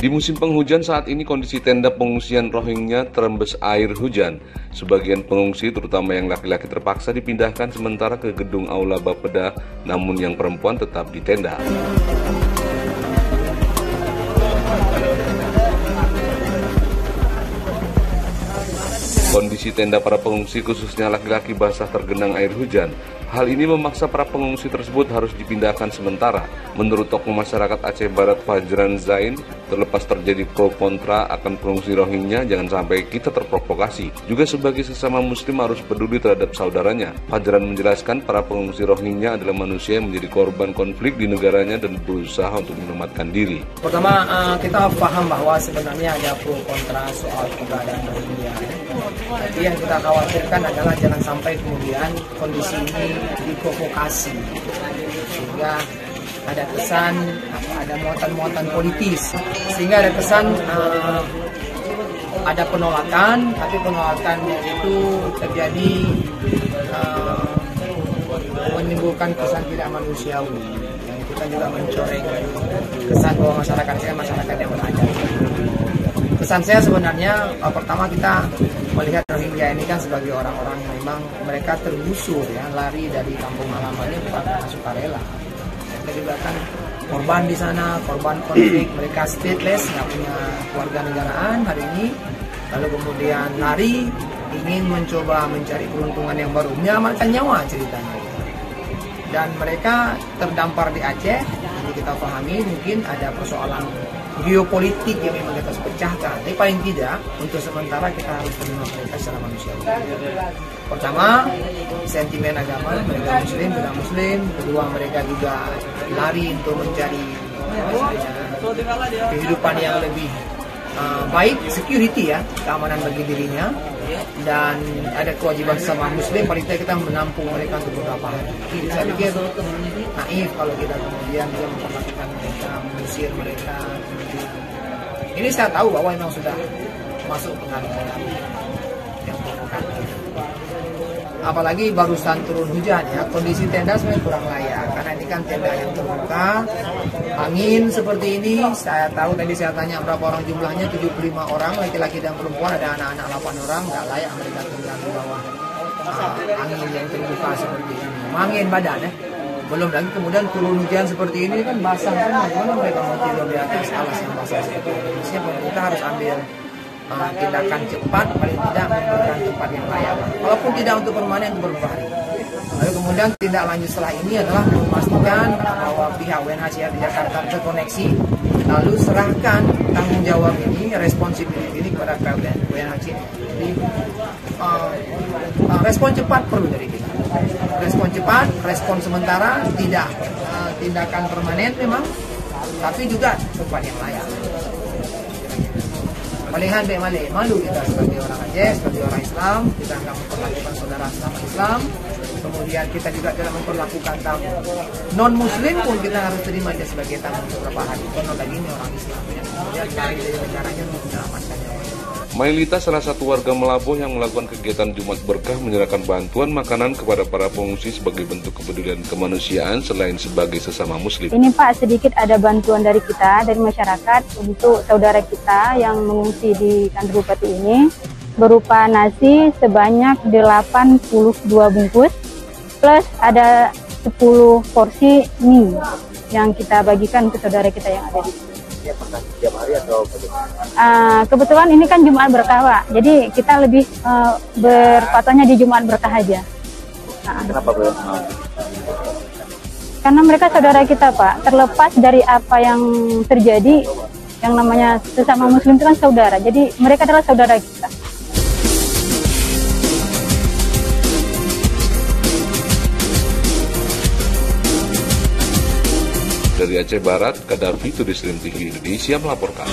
Di musim penghujan saat ini kondisi tenda pengungsian Rohingya terembes air hujan. Sebagian pengungsi, terutama yang laki-laki, terpaksa dipindahkan sementara ke gedung Aula Bapeda, namun yang perempuan tetap di tenda. Kondisi tenda para pengungsi, khususnya laki-laki, basah tergenang air hujan. Hal ini memaksa para pengungsi tersebut harus dipindahkan sementara. Menurut tokoh masyarakat Aceh Barat Fajran Zain, terlepas terjadi pro kontra akan pengungsi Rohingya, jangan sampai kita terprovokasi. Juga sebagai sesama muslim harus peduli terhadap saudaranya. Fajran menjelaskan para pengungsi Rohingya adalah manusia yang menjadi korban konflik di negaranya dan berusaha untuk menyelamatkan diri. Pertama, kita paham bahwa sebenarnya ada pro kontra soal keberadaan Rohingya. Jadi yang kita khawatirkan adalah jangan sampai kemudian kondisi ini diprovokasi sehingga ada kesan ada muatan-muatan politis, sehingga ada kesan ada penolakan, tapi penolakannya itu terjadi menimbulkan kesan tidak manusiawi, yang itu kan juga mencoreng kesan bahwa masyarakat saya masyarakat yang beradab. Kesan saya sebenarnya pertama kita melihat Rohingya ini kan sebagai orang-orang yang memang mereka tergusur ya, lari dari kampung halamannya bukan karena sukarela. Mereka juga kan korban di sana, korban konflik, mereka stateless, nggak punya keluarga negaraan hari ini. Lalu kemudian lari, ingin mencoba mencari peruntungan yang baru, menyelamatkan nyawa ceritanya. Dan mereka terdampar di Aceh, jadi kita pahami mungkin ada persoalan geopolitik yang memang kita harus pecahkan. Tapi paling tidak, untuk sementara kita harus terima mereka secara manusiawi. Pertama, sentimen agama, mereka muslim, tidak muslim. Kedua, mereka juga lari untuk mencari kehidupan yang lebih baik, security ya, keamanan bagi dirinya. Dan ada kewajiban sama muslim, paling tidak kita menampung mereka untuk beberapa hari. Jadi saya pikir naif kalau kita kemudian bisa memperlakukan mereka, mengusir mereka. Ini saya tahu bahwa memang sudah masuk pengaruh-pengaruh yang provokatif. Apalagi barusan turun hujan ya, kondisi tenda sebenarnya kurang layak karena ini kan tenda yang terbuka, angin seperti ini. Saya tahu tadi saya tanya berapa orang jumlahnya, 75 orang, laki-laki dan perempuan, ada anak-anak 8 orang, nggak layak mereka tinggal di bawah angin yang terbuka seperti ini. Angin badan ya. Belum lagi kemudian turun hujan seperti ini kan basah semua, gimana mereka mau tidur di atas alas yang basah seperti ini. Maksudnya pemerintah harus ambil tindakan cepat, paling tidak memberikan tempat yang layak. Walaupun tidak untuk permanen, untuk beberapa hari. Lalu kemudian tindak lanjut setelah ini adalah memastikan bahwa pihak UNHCR di Jakarta terkoneksi, lalu serahkan tanggung jawab ini, responsibility ini kepada UNHCR. Jadi respon cepat perlu dari kita. Respon cepat, respon sementara, tidak tindakan permanen memang, tapi juga tempat yang layak. Melihat malu kita sebagai orang Aceh, sebagai orang Islam, kita akan memperlakukan saudara sama Islam. Kemudian kita juga tidak memperlakukan tamu non-Muslim pun kita harus terima dia sebagai tamu beberapa hari. Karena lagi ini orang Islam yang kemudian lari dari negaranya untuk menyelamatkan nyawa. Mailita, salah satu warga Melabuh yang melakukan kegiatan Jumat Berkah, menyerahkan bantuan makanan kepada para pengungsi sebagai bentuk kepedulian kemanusiaan selain sebagai sesama muslim. Ini Pak, sedikit ada bantuan dari kita, dari masyarakat untuk saudara kita yang mengungsi di kantor bupati ini, berupa nasi sebanyak 82 bungkus, plus ada 10 porsi mie yang kita bagikan ke saudara kita yang ada di sini. Setiap hari atau kebetulan ini kan Jumat Berkah Pak, jadi kita lebih berpatonya di Jumat Berkah aja. Kenapa belum? Karena mereka saudara kita Pak, terlepas dari apa yang terjadi, yang namanya sesama muslim itu kan saudara, jadi mereka adalah saudara kita. Dari Aceh Barat, Kadafi, Turis TV Indonesia melaporkan.